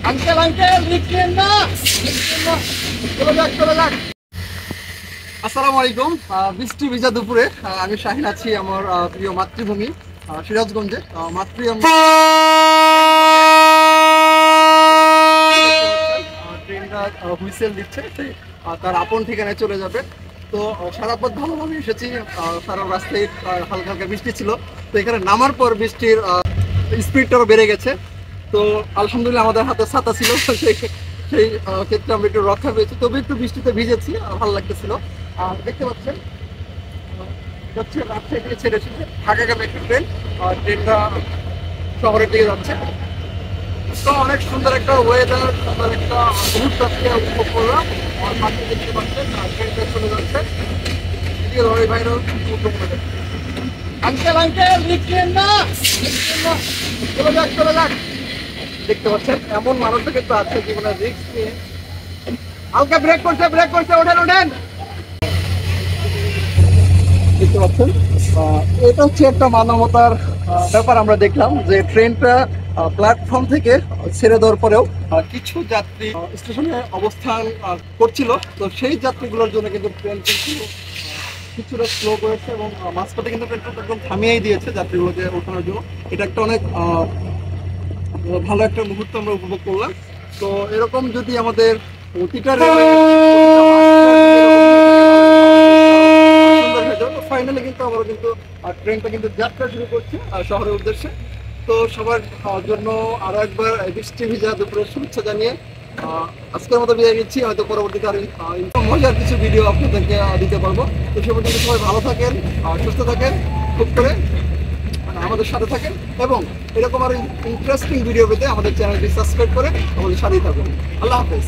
Uncle uncle লিখলেন না, চলে যাক চলে যাক। আসসালামু আলাইকুম। বৃষ্টি ভিজা দুপুরে আমি শাহিন আছি আমার প্রিয় মাতৃভূমি সিরাজগঞ্জে। ট্রেনটা হুইসেল দিচ্ছে, তার আপন ঠিকানায় চলে যাবে। তো সারা পথ ভালোভাবে এসেছি, সারা রাস্তায় হালকা হালকা বৃষ্টি ছিল। তো এখানে নামার পর বৃষ্টির স্পিডটাও বেড়ে গেছে। তো আলহামদুলিল্লাহ আমাদের হাতে ছাতা ছিল, সেই সেই ক্ষেত্রে আমরা একটু রক্ষা পেয়েছি। তবে একটু বৃষ্টিতে ভিজেছি, ভালো লাগতেছিল। আর দেখতে পাচ্ছেন হচ্ছে রাজশাহী থেকে ছেড়ে এসেছে ঢাকাগামী একটি ট্রেন। ট্রেনটা শহরের দিকে যাচ্ছে। তো অনেক সুন্দর একটা ওয়েদার, সুন্দর একটা মুহূর্ত আজকে উপভোগ করলাম। আর পাশে দেখতে পাচ্ছেন ট্রেনটা চলে যাচ্ছে। এদিকে লরি ভাইরাও আঙ্কেল আঙ্কেল লিখলেন না, চলে যাক চলে যাক। দেখতে পাচ্ছেন এমন মানুষও কিন্তু আছে জীবনের রিস্ক নিয়ে। হালকা ব্রেক করছে, ওঠেন ওঠেন। দেখতে পাচ্ছেন এটা হচ্ছে একটা মানবতার ব্যাপার। আমরা দেখলাম যে ট্রেনটা প্ল্যাটফর্ম থেকে ছেড়ে দেওয়ার পরেও কিছু যাত্রী স্টেশনে অবস্থান করছিল। তো সেই যাত্রীগুলোর জন্য কিন্তু ট্রেন কিন্তু কিছুটা স্লো করেছে এবং মাঝপথে কিন্তু ট্রেনটা একদম থামিয়েই দিয়েছে যাত্রীগুলোকে ওঠানোর জন্য। এটা একটা অনেক ভালো একটা মুহূর্ত আমরা উপভোগ করলাম। তো এরকম যদি আমাদের প্রতিটা ফাইনালি কিন্তু আমরা কিন্তু ট্রেনটা কিন্তু যাত্রা শুরু করছে শহরের উদ্দেশ্যে। তো সবার জন্য আরো একবার বৃষ্টি ভিজা দুপুরের শুভেচ্ছা জানিয়ে আজকের মতো বিদায় নিচ্ছি। হয়তো পরবর্তীতে আরো মজার কিছু ভিডিও আপনাদেরকে দিতে পারবো। তো সে পর্যন্ত সবাই ভালো থাকেন, সুস্থ থাকেন, খুব করে আমাদের সাথে থাকেন এবং এরকম আরো ইন্টারেস্টিং ভিডিও পেতে আমাদের চ্যানেলটি সাবস্ক্রাইব করে আমাদের সাথেই থাকুন। আল্লাহ হাফেজ।